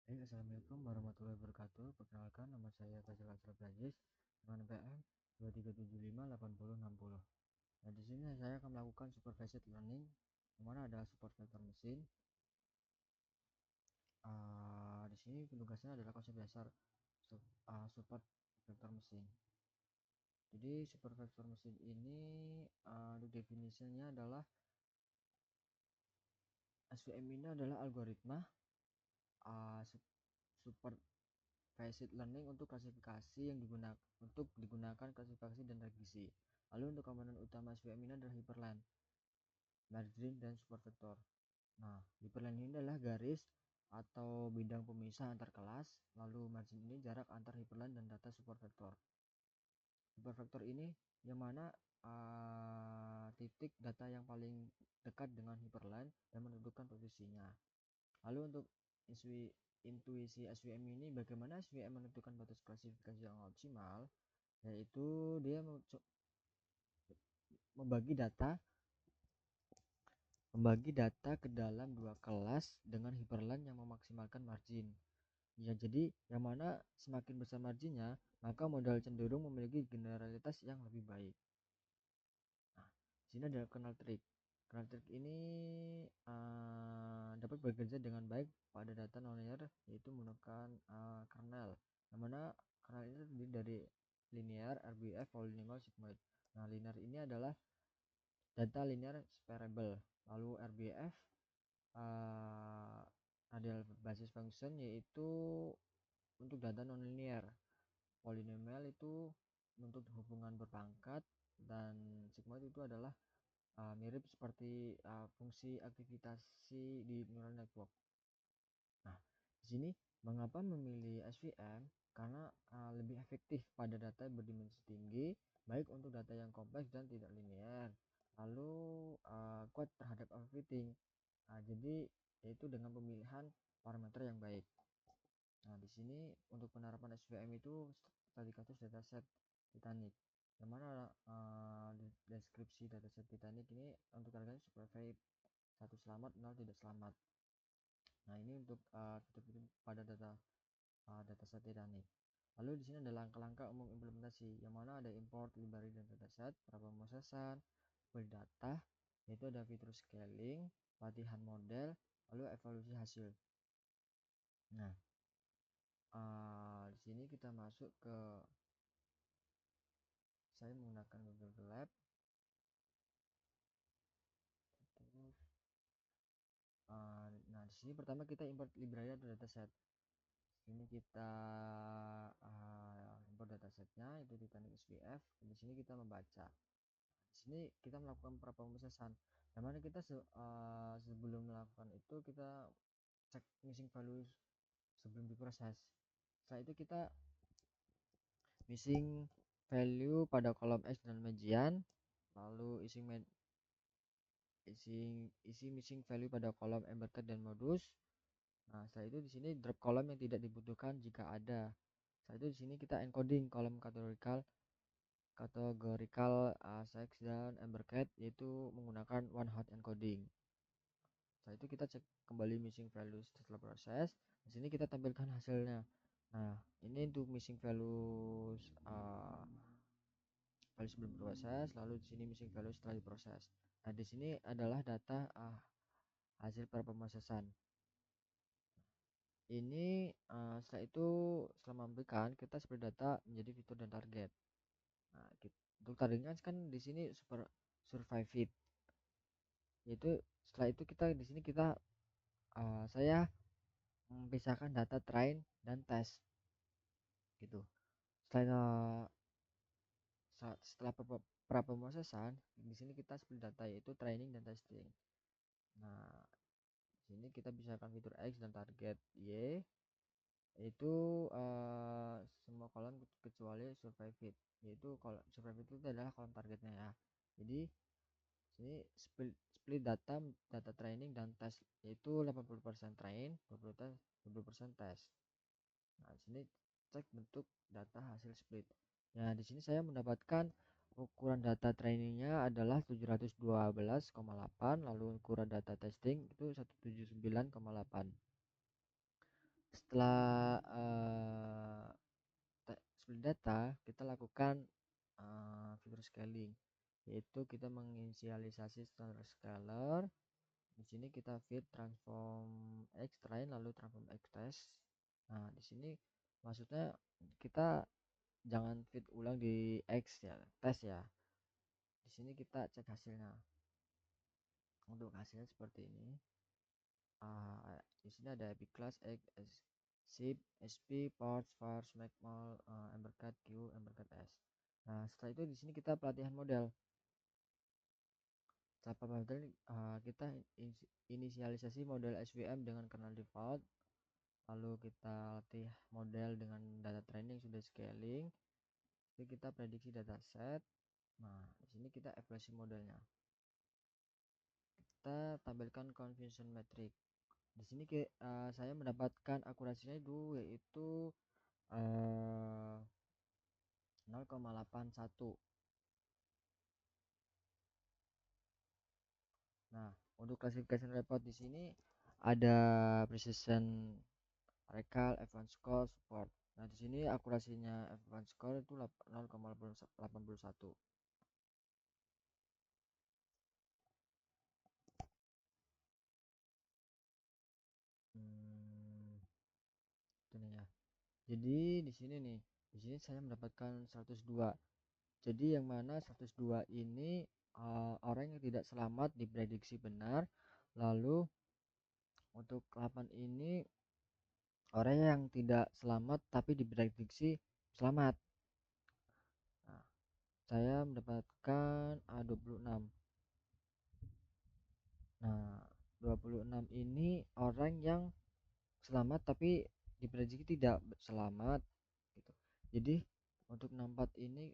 Assalamualaikum warahmatullahi wabarakatuh. Perkenalkan, nama saya Faisal Ashraf Aziz dengan PM 23758060. Nah, di sini saya akan melakukan supervised learning, di mana ada support vektor mesin. Di sini tugasnya adalah konsep dasar support vektor mesin. Jadi support vektor mesin ini definisinya adalah SVM ini adalah algoritma support Facet learning untuk klasifikasi yang digunakan klasifikasi dan regresi. Lalu untuk komponen utama SVM ini adalah hyperlink, margin, dan support vector. Nah, hyperlink ini adalah garis atau bidang pemisah antar kelas, lalu margin ini jarak antar hyperlink dan data support vector. Support vector ini yang mana titik data yang paling dekat dengan hyperlink dan menentukan posisinya. Lalu untuk intuisi SVM ini, bagaimana SVM menentukan batas klasifikasi yang optimal, yaitu dia membagi data ke dalam dua kelas dengan hyperlink yang memaksimalkan margin. Ya, jadi yang mana semakin besar marginnya, maka modal cenderung memiliki generalitas yang lebih baik. Nah, sini ada kernel trick. Kernel trick ini dapat bekerja dengan baik pada data nonlinear, yaitu menggunakan kernel. Yang mana kernel ini terdiri dari linear, RBF, polynomial, sigmoid. Nah, linear ini adalah data linear separable. Lalu RBF radial basis function, yaitu untuk data nonlinear. Polynomial itu untuk hubungan berpangkat, dan sigmoid itu adalah mirip seperti fungsi aktivitas di neural network. Nah, di sini mengapa memilih SVM? Karena lebih efektif pada data berdimensi tinggi, baik untuk data yang kompleks dan tidak linear. Lalu kuat terhadap overfitting. Jadi yaitu dengan pemilihan parameter yang baik. Nah, di sini untuk penerapan SVM itu tadi kasus dataset Titanic. Yang mana deskripsi dataset Titanic ini untuk harganya survei 1 selamat, 0 tidak selamat. Nah, ini untuk fitur-fitur pada dataset Titanic. Lalu di sini ada langkah-langkah umum implementasi, yang mana ada import library dan dataset, prapemrosesan, build data, yaitu ada fitur scaling, latihan model, lalu evaluasi hasil. Nah, di sini kita masuk ke, saya menggunakan Google Lab. Nah, di sini pertama kita import library atau dataset. Ini kita import datasetnya, itu Titanic SVF. Di sini kita membaca. Di sini kita melakukan prapemrosesan. Yang mana kita sebelum melakukan itu kita cek missing values sebelum diproses. Setelah itu kita missing value pada kolom X dan median, lalu isi missing value pada kolom embedded dan modus. Nah, setelah itu di sini drop kolom yang tidak dibutuhkan jika ada. Setelah itu di sini kita encoding kolom kategorikal sex dan embedded, yaitu menggunakan one hot encoding. Setelah itu kita cek kembali missing values setelah proses. Di sini kita tampilkan hasilnya. Nah, ini untuk missing values sebelum proses, lalu di sini missing value setelah diproses. Nah, di sini adalah data hasil prapemrosesan. Ini setelah itu, setelah memberikan, kita seperti data menjadi fitur dan target. Nah, untuk targetnya kan di sini survive fit. Yaitu setelah itu kita di sini saya memisahkan data train dan test gitu. Setelah prapemrosesan, di sini kita split data, yaitu training dan testing. Nah, di sini kita bisahkan fitur X dan target Y, yaitu semua kolom kecuali survive fit, yaitu kolom survive fit itu adalah kolom targetnya ya. Jadi sini split data training dan test, yaitu 80% train, 20% test. Nah, di sini cek bentuk data hasil split. Nah, di sini saya mendapatkan ukuran data trainingnya adalah 712,8, lalu ukuran data testing itu 179,8. Setelah split data, kita lakukan fitur scaling, yaitu kita menginisialisasi standard scalar. Di sini kita feed transform x train lalu transform x test. Nah, di sini maksudnya kita jangan feed ulang di x ya, tes ya. Di sini kita cek hasilnya. Untuk hasilnya seperti ini. Di sini ada epic class x, zip, sp, parts, vars, macmol, embercat q, embercat s. Nah, setelah itu di sini kita pelatihan model. Setelah model, kita inisialisasi model SVM dengan kernel default. Lalu kita latih model dengan data training sudah scaling. Jadi kita prediksi dataset. Nah, di sini kita evaluasi modelnya. Kita tampilkan confusion metric. Di sini saya mendapatkan akurasinya itu yaitu 0,81. Nah, untuk classification report di sini ada precision, recall, advanced score, support. Nah, di sini akurasinya advanced score itu 0,81. Hmm, ini ya. Jadi di sini nih, di sini saya mendapatkan 102. Jadi yang mana 102 ini orang yang tidak selamat diprediksi benar. Lalu untuk 8 ini orang yang tidak selamat tapi diprediksi selamat. Nah, saya mendapatkan 26. Nah, 26 ini orang yang selamat tapi diprediksi tidak selamat gitu. Jadi untuk 64 ini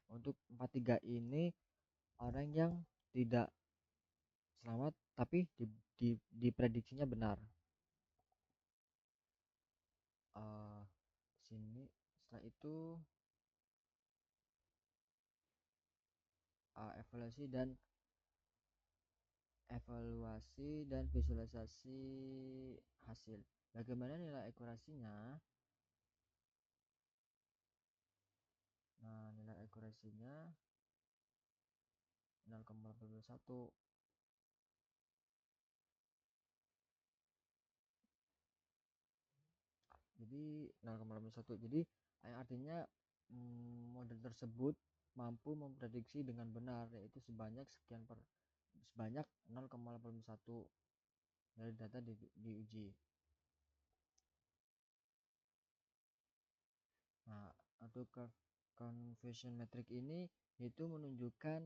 untuk 43 ini orang yang tidak selamat tapi diprediksinya benar. Sini setelah itu evaluasi dan visualisasi hasil. Bagaimana nilai akurasinya? Nah, nilai akurasinya 0,81. Jadi 0,81. Jadi artinya model tersebut mampu memprediksi dengan benar, yaitu sebanyak 0,81 dari data diuji. Nah, untuk confusion metric ini itu menunjukkan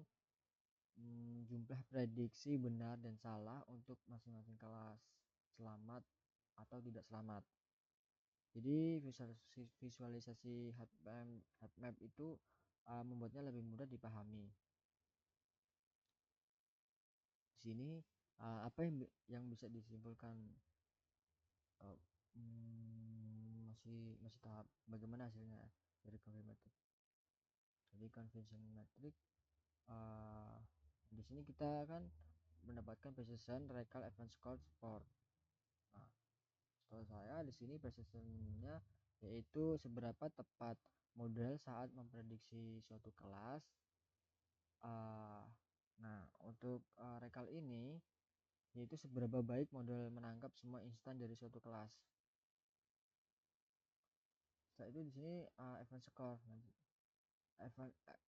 jumlah prediksi benar dan salah untuk masing-masing kelas, selamat atau tidak selamat. Jadi visualisasi heat map itu membuatnya lebih mudah dipahami. Di sini apa yang bisa disimpulkan? uh, masih tahap bagaimana hasilnya dari confusion metric. Jadi confusion metric di sini kita kan mendapatkan precision, recall, advanced score, support. Nah, setahu saya di sini precisionnya yaitu seberapa tepat model saat memprediksi suatu kelas. Nah, untuk recall ini yaitu seberapa baik model menangkap semua instan dari suatu kelas. Setelah itu di sini advanced score.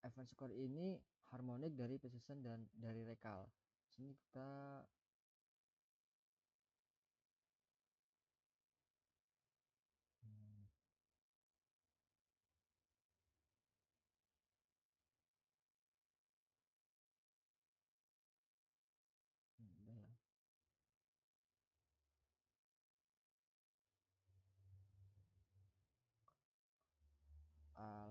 Advanced score ini harmonik dari precision dan dari recall. Sini kita hmm, ya.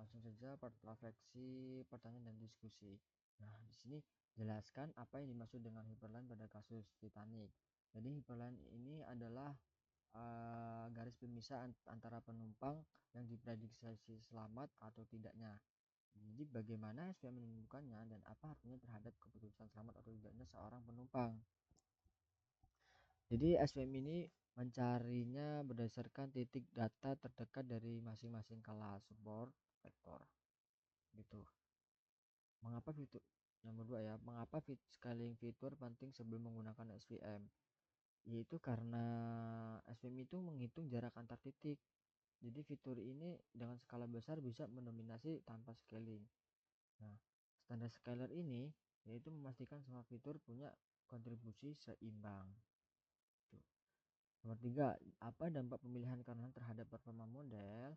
Langsung saja refleksi, pertanyaan dan diskusi. Nah, di sini jelaskan apa yang dimaksud dengan hyperline pada kasus Titanic. Jadi hyperline ini adalah garis pemisah antara penumpang yang diprediksi selamat atau tidaknya. Jadi bagaimana SPM menemukannya dan apa artinya terhadap keputusan selamat atau tidaknya seorang penumpang. Jadi SVM ini mencarinya berdasarkan titik data terdekat dari masing-masing kelas support vektor gitu. Mengapa fitur yang kedua ya, mengapa scaling fitur penting sebelum menggunakan SVM? Yaitu karena SVM itu menghitung jarak antar titik. Jadi fitur ini dengan skala besar bisa mendominasi tanpa scaling. Nah, standar scaler ini yaitu memastikan semua fitur punya kontribusi seimbang. Nomor 3, apa dampak pemilihan kernel terhadap performa model?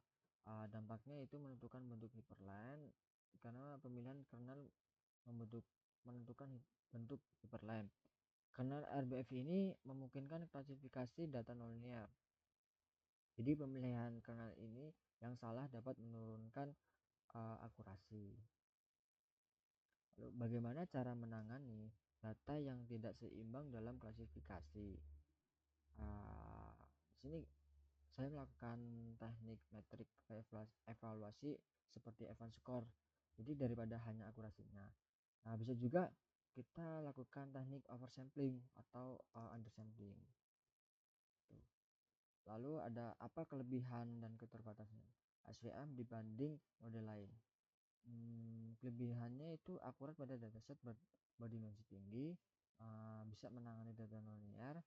Dampaknya itu menentukan bentuk hyperline, karena pemilihan kernel menentukan bentuk hyperline. Kernel RBF ini memungkinkan klasifikasi data nonlinear. Jadi pemilihan kernel ini yang salah dapat menurunkan akurasi. Lalu bagaimana cara menangani data yang tidak seimbang dalam klasifikasi? Di sini saya melakukan teknik metrik evaluasi seperti Evans score. Jadi daripada hanya akurasinya. Nah, bisa juga kita lakukan teknik oversampling atau undersampling. Lalu ada apa kelebihan dan keterbatasan SVM dibanding model lain? Kelebihannya itu akurat pada dataset berdimensi tinggi, bisa menangani data nonlinear,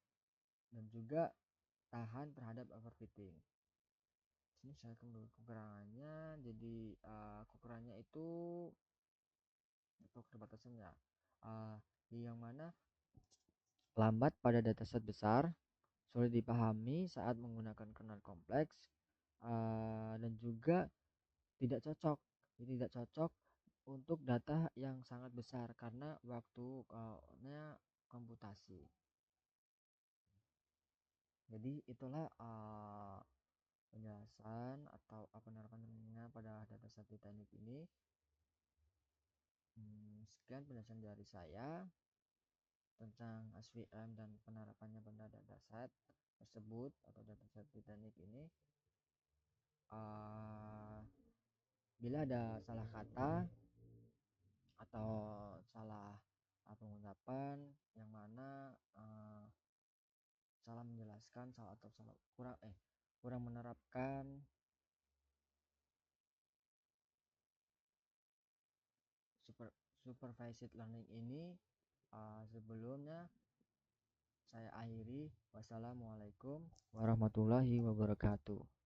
dan juga tahan terhadap overfitting. Sini saya kembali kekurangannya. Jadi kekurangannya itu atau keterbatasannya, yang mana lambat pada dataset besar, sulit dipahami saat menggunakan kernel kompleks, dan juga tidak cocok untuk data yang sangat besar karena waktunya komputasi. Jadi itulah penjelasan atau penerapannya pada dataset Titanic ini. Sekian penjelasan dari saya tentang SVM dan penerapannya pada dataset tersebut atau dataset Titanic ini. Bila ada salah kata atau salah pengucapan yang mana salah menjelaskan atau salah kurang menerapkan supervised learning ini, sebelumnya saya akhiri. Wassalamualaikum warahmatullahi wabarakatuh.